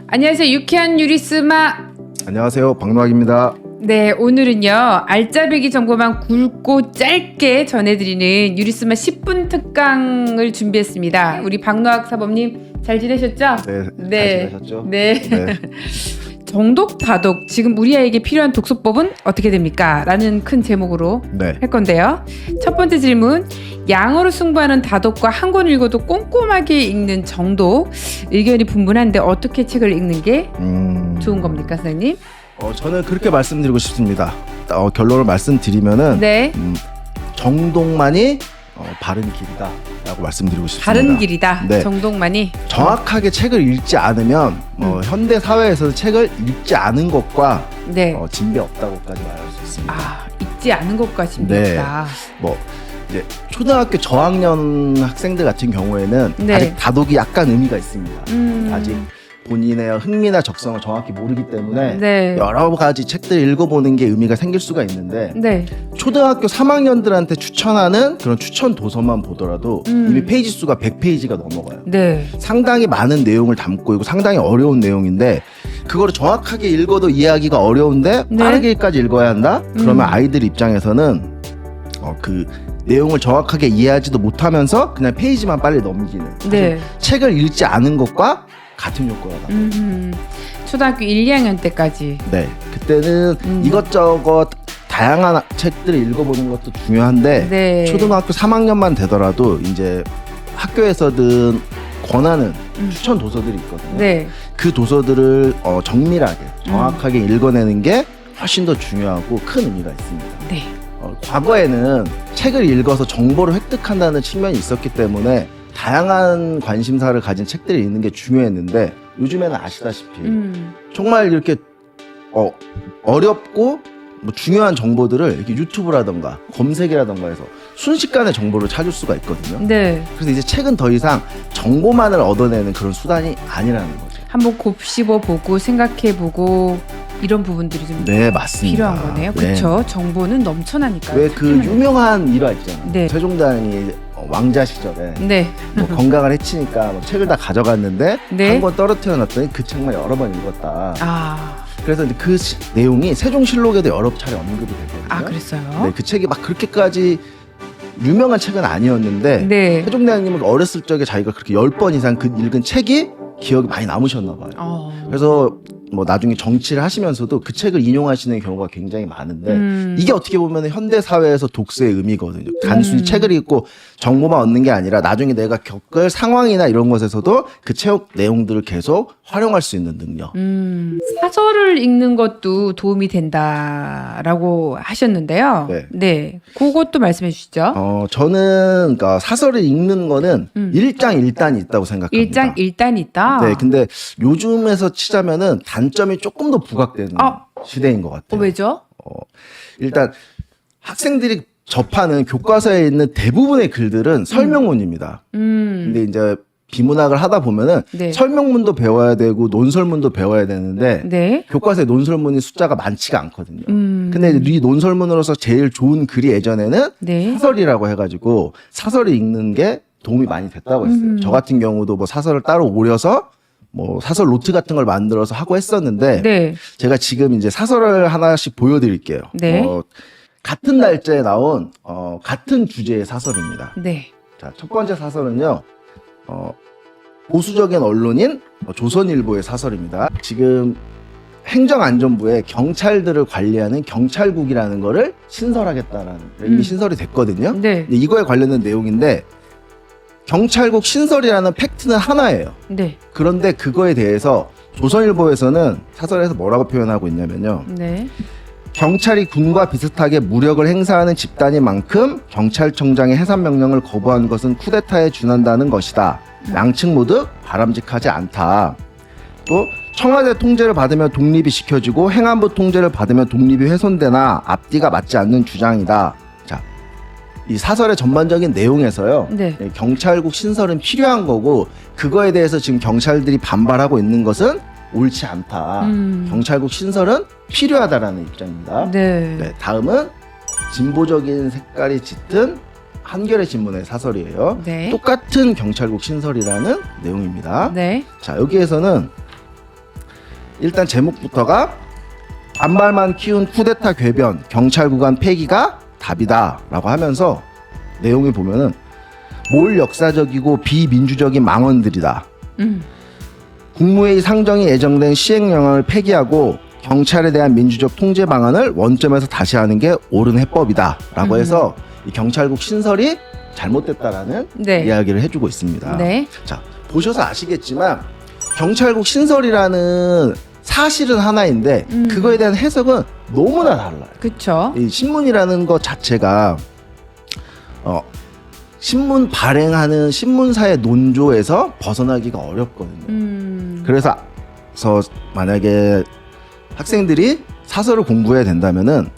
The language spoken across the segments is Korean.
안녕하세요. 유쾌한 유리스마. 안녕하세요. 박노학입니다. 네, 오늘은요. 알짜배기 정보만 굵고 짧게 전해드리는 유리스마 10분 특강을 준비했습니다. 우리 박노학 사범님 잘 지내셨죠? 네. 잘 지내셨죠? 네. 네. 정독, 다독, 지금 우리 아이에게 필요한 독서법은 어떻게 됩니까? 라는 큰 제목으로 네. 할 건데요. 첫 번째 질문, 양으로 승부하는 다독과 한 권 읽어도 꼼꼼하게 읽는 정독, 의견이 분분한데 어떻게 책을 읽는 게 좋은 겁니까, 선생님? 저는 그렇게 말씀드리고 싶습니다. 결론을 말씀드리면은 네. 정독만이 바른 길이다라고 말씀드리고 싶습니다. 바른 길이다. 네. 정독만이. 정확하게 책을 읽지 않으면 현대 사회에서 책을 읽지 않은 것과 네. 진배 없다고까지 말할 수 있습니다. 아, 읽지 않은 것과 진비없다. 뭐 이제 초등학교 저학년 학생들 같은 경우에는 네. 아직 다독이 약간 의미가 있습니다. 아직 음. 본인의 흥미나 적성을 정확히 모르기 때문에 네. 여러 가지 책들을 읽어보는 게 의미가 생길 수가 있는데 네. 초등학교 3학년들한테 추천하는 그런 추천 도서만 보더라도 이미 페이지 수가 100페이지가 넘어가요. 네. 상당히 많은 내용을 담고 있고 상당히 어려운 내용인데 그거를 정확하게 읽어도 이해하기가 어려운데 네. 빠르게까지 읽어야 한다? 그러면 아이들 입장에서는 그 내용을 정확하게 이해하지도 못하면서 그냥 페이지만 빨리 넘기는 네. 책을 읽지 않은 것과 같은 효과가 나요. 초등학교 1, 2학년 때까지. 네, 그때는 이것저것 다양한 책들을 읽어보는 것도 중요한데 네. 초등학교 3학년만 되더라도 이제 학교에서든 권하는 추천 도서들이 있거든요. 네. 그 도서들을 정밀하게 정확하게 읽어내는 게 훨씬 더 중요하고 큰 의미가 있습니다. 네. 과거에는 책을 읽어서 정보를 획득한다는 측면이 있었기 때문에 다양한 관심사를 가진 책들을 읽는 게 중요했는데 요즘에는 아시다시피 정말 이렇게 어렵고 뭐 중요한 정보들을 이렇게 유튜브라던가 검색이라던가 해서 순식간에 정보를 찾을 수가 있거든요. 네. 그래서 이제 책은 더 이상 정보만을 얻어내는 그런 수단이 아니라는 거죠. 한번 곱씹어 보고 생각해 보고 이런 부분들이 좀 네, 맞습니다. 필요한 거네요. 그렇죠. 정보는 넘쳐나니까요. 왜 그 유명한 일화 있잖아요. 네. 세종대왕이 왕자 시절에 네. 뭐 건강을 해치니까 뭐 책을 다 가져갔는데 네. 한 권 떨어뜨려 놨더니 그 책만 여러 번 읽었다. 아. 그래서 이제 그 내용이 세종실록에도 여러 차례 언급이 되거든요. 아, 그랬어요? 네, 그 책이 막 그렇게까지 유명한 책은 아니었는데 네. 세종대왕님은 어렸을 적에 자기가 그렇게 10번 이상 그 읽은 책이 기억이 많이 남으셨나 봐요. 그래서 뭐 나중에 정치를 하시면서도 그 책을 인용하시는 경우가 굉장히 많은데 이게 어떻게 보면 현대 사회에서 독서의 의미거든요. 단순히 책을 읽고 정보만 얻는 게 아니라 나중에 내가 겪을 상황이나 이런 것에서도 그 책 내용들을 계속 활용할 수 있는 능력. 사설을 읽는 것도 도움이 된다라고 하셨는데요. 네. 네. 그것도 말씀해 주시죠. 저는 그러니까 사설을 읽는 거는 일장일단이 있다고 생각합니다. 일장일단이 있다. 네, 근데 요즘에서 치자면은 단점이 조금 더 부각되는 시대인 것 같아요. 왜죠? 일단 학생들이 접하는 교과서에 있는 대부분의 글들은 설명문입니다. 근데 이제 비문학을 하다 보면은 네. 설명문도 배워야 되고 논설문도 배워야 되는데 네. 교과서에 논설문이 숫자가 많지가 않거든요. 근데 이 논설문으로서 제일 좋은 글이 예전에는 네. 사설이라고 해가지고 사설을 읽는 게 도움이 많이 됐다고 했어요. 저 같은 경우도 뭐 사설을 따로 오려서 뭐 사설 노트 같은 걸 만들어서 하고 했었는데 네. 제가 지금 이제 사설을 하나씩 보여드릴게요. 네. 같은 날짜에 나온 같은 주제의 사설입니다. 네. 자, 첫 번째 사설은요. 보수적인 언론인 조선일보의 사설입니다. 지금 행정안전부에 경찰들을 관리하는 경찰국이라는 거를 신설하겠다라는 이미 신설이 됐거든요. 네. 근데 이거에 관련된 내용인데 경찰국 신설이라는 팩트는 하나예요. 네. 그런데 그거에 대해서 조선일보에서는 사설에서 뭐라고 표현하고 있냐면요. 네. 경찰이 군과 비슷하게 무력을 행사하는 집단인 만큼 경찰청장의 해산 명령을 거부한 것은 쿠데타에 준한다는 것이다. 양측 모두 바람직하지 않다. 또 청와대 통제를 받으면 독립이 지켜지고 행안부 통제를 받으면 독립이 훼손되나 앞뒤가 맞지 않는 주장이다. 자, 이 사설의 전반적인 내용에서요. 네. 경찰국 신설은 필요한 거고 그거에 대해서 지금 경찰들이 반발하고 있는 것은 옳지 않다. 경찰국 신설은 필요하다라는 입장입니다. 네. 네, 다음은 진보적인 색깔이 짙은 한겨레 신문의 사설이에요. 네. 똑같은 경찰국 신설이라는 내용입니다. 네. 자, 여기에서는 일단 제목부터가 반발만 키운 쿠데타 궤변 경찰 구관 폐기가 답이다라고 하면서 내용을 보면은 몰 역사적이고 비민주적인 망언들이다. 국무회의 상정이 예정된 시행령을 폐기하고 경찰에 대한 민주적 통제 방안을 원점에서 다시 하는 게 옳은 해법이다라고 해서 이 경찰국 신설이 잘못됐다라는 네. 이야기를 해주고 있습니다. 네. 자, 보셔서 아시겠지만 경찰국 신설이라는 사실은 하나인데 그거에 대한 해석은 너무나 달라요. 그렇죠. 이 신문이라는 것 자체가 신문 발행하는 신문사의 논조에서 벗어나기가 어렵거든요. 그래서 만약에 학생들이 사설을 공부해야 된다면은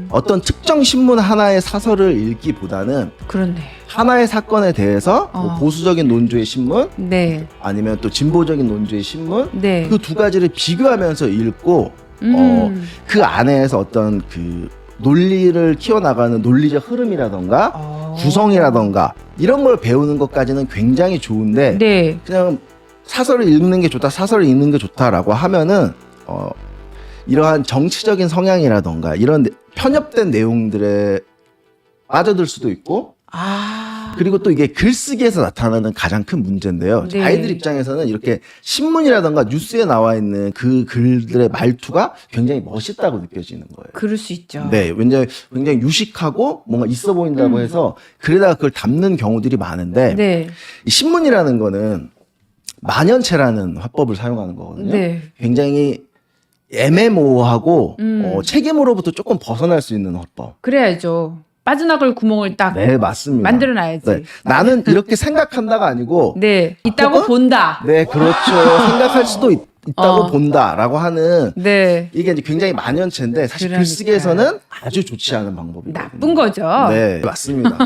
어떤 특정 신문 하나의 사설을 읽기보다는 그렇네. 하나의 사건에 대해서 뭐 보수적인 논조의 신문, 네. 아니면 또 진보적인 논조의 신문, 네. 그 두 가지를 비교하면서 읽고 그 안에서 어떤 그 논리를 키워나가는 논리적 흐름이라던가 구성이라던가 이런 걸 배우는 것까지는 굉장히 좋은데 네. 그냥 사설을 읽는 게 좋다, 사설을 읽는 게 좋다라고 하면은 이러한 정치적인 성향이라던가 이런 편협된 내용들에 빠져들 수도 있고 그리고 또 이게 글쓰기에서 나타나는 가장 큰 문제인데요. 네. 아이들 입장에서는 이렇게 신문이라던가 뉴스에 나와 있는 그 글들의 말투가 굉장히 멋있다고 느껴지는 거예요. 그럴 수 있죠. 네, 굉장히 유식하고 뭔가 있어 보인다고 해서 글에다가 그걸 담는 경우들이 많은데 네. 이 신문이라는 거는 만연체라는 화법을 사용하는 거거든요. 네. 굉장히 애매모호하고 책임으로부터 조금 벗어날 수 있는 화법. 그래야죠. 빠져나갈 구멍을 딱 네, 맞습니다. 만들어놔야지. 네, 나는 이렇게 생각한다가 아니고 네. 있다고 혹은? 본다. 네, 그렇죠. 생각할 수도 있다고 본다라고 하는 네. 이게 이제 굉장히 만연체인데 사실 그러니까. 글쓰기에서는 아주 좋지 않은 방법입니다. 나쁜 거죠. 네, 맞습니다.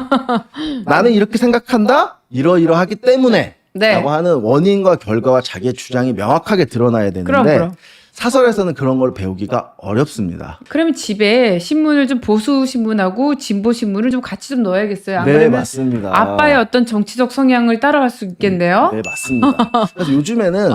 나는 이렇게 생각한다. 이러이러하기 때문에 네. 라고 하는 원인과 결과와 자기의 주장이 명확하게 드러나야 되는데 그럼. 사설에서는 그런 걸 배우기가 어렵습니다. 그러면 집에 신문을 좀 보수 신문하고 진보 신문을 좀 같이 좀 넣어야겠어요. 안 네, 그러면 맞습니다. 아빠의 어떤 정치적 성향을 따라갈 수 있겠네요. 네, 맞습니다. 그래서 요즘에는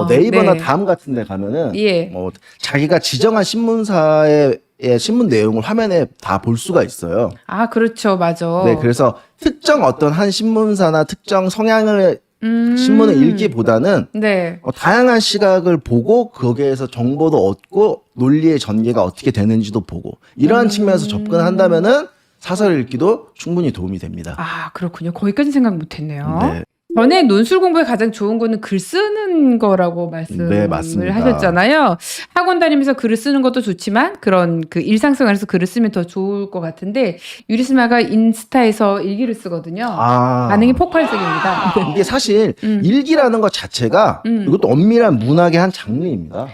네이버나 네. 다음 같은 데 가면은 예. 자기가 지정한 신문사의 신문 내용을 화면에 다 볼 수가 있어요. 아, 그렇죠. 맞아. 네, 그래서 특정 어떤 한 신문사나 특정 성향을 신문을 읽기보다는 네. 다양한 시각을 보고 거기에서 정보도 얻고 논리의 전개가 어떻게 되는지도 보고 이러한 측면에서 접근을 한다면은 사설 읽기도 충분히 도움이 됩니다. 아, 그렇군요. 거기까지 생각 못 했네요. 네. 전에 논술 공부에 가장 좋은 거는 글 쓰는 거라고 말씀을 네, 맞습니다. 하셨잖아요. 학원 다니면서 글을 쓰는 것도 좋지만 그런 그 일상생활에서 글을 쓰면 더 좋을 것 같은데 유리스마가 인스타에서 일기를 쓰거든요. 반응이 폭발적입니다. 이게 사실 일기라는 것 자체가 이것도 엄밀한 문학의 한 장르입니다.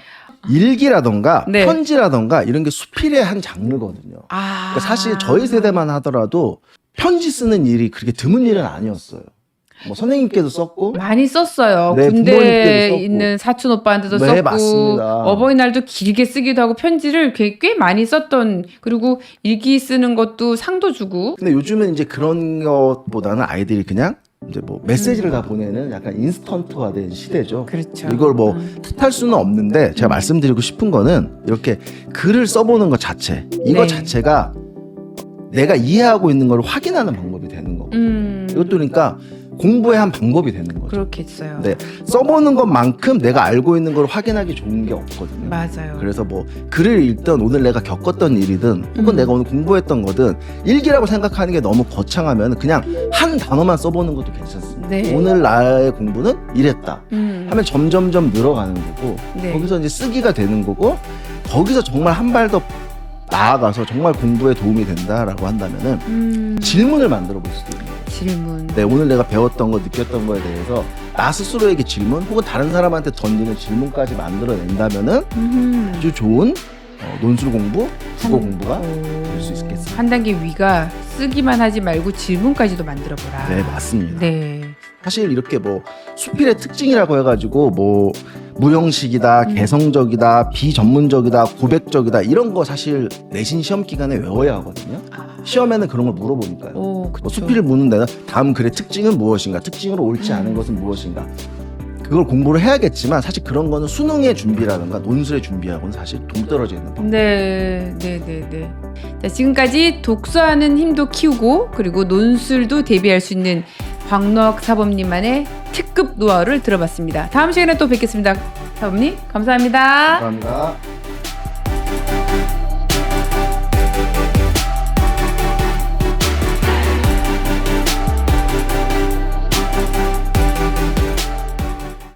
일기라던가 네. 편지라던가 이런 게 수필의 한 장르거든요. 그러니까 사실 저희 세대만 하더라도 편지 쓰는 일이 그렇게 드문 일은 아니었어요. 뭐 선생님께도 썼고 많이 썼어요. 네, 군대에 부모님께도 썼고. 있는 사촌 오빠한테도 네, 썼고 맞습니다. 어버이날도 길게 쓰기도 하고 편지를 꽤 많이 썼던 그리고 일기 쓰는 것도 상도 주고 근데 요즘은 이제 그런 것보다는 아이들이 그냥 이제 뭐 메시지를 다 보내는 약간 인스턴트화된 시대죠. 그렇죠. 이걸 뭐 탓할 수는 없는데 제가 말씀드리고 싶은 거는 이렇게 글을 써보는 것 자체 이거 네. 자체가 내가 이해하고 있는 걸 확인하는 방법이 되는 거고 이것도 그러니까 공부의 한 방법이 되는 거죠. 그렇겠어요. 네, 써보는 것만큼 내가 알고 있는 걸 확인하기 좋은 게 없거든요. 맞아요. 그래서 뭐 글을 읽던 오늘 내가 겪었던 일이든 혹은 내가 오늘 공부했던 거든 일기라고 생각하는 게 너무 거창하면 그냥 한 단어만 써보는 것도 괜찮습니다. 네. 오늘 나의 공부는 이랬다 하면 점점점 늘어가는 거고 네. 거기서 이제 쓰기가 되는 거고 거기서 정말 한 발 더 나아가서 정말 공부에 도움이 된다라고 한다면은 질문을 만들어 볼 수도 있는 거예요. 질문. 네, 오늘 내가 배웠던 거, 느꼈던 거에 대해서 나 스스로에게 질문 혹은 다른 사람한테 던지는 질문까지 만들어낸다면은 아주 좋은 논술 공부, 국어 공부가 될 수 있겠습니다. 한 단계 위가 쓰기만 하지 말고 질문까지도 만들어보라. 네, 맞습니다. 네. 사실 이렇게 뭐 수필의 특징이라고 해가지고 뭐 무형식이다, 개성적이다, 비전문적이다, 고백적이다 이런 거 사실 내신 시험 기간에 외워야 하거든요. 시험에는 그런 걸 물어보니까요. 오, 그쵸. 뭐 수필을 묻는 데는 다음 글의 특징은 무엇인가, 특징으로 옳지 않은 것은 무엇인가. 그걸 공부를 해야겠지만 사실 그런 거는 수능의 준비라든가 논술의 준비하고는 사실 동떨어져 있는 법. 네. 자, 지금까지 독서하는 힘도 키우고 그리고 논술도 대비할 수 있는 광록 사범님만의 특급 노하우를 들어봤습니다. 다음 시간에 또 뵙겠습니다. 사범님 감사합니다. 감사합니다.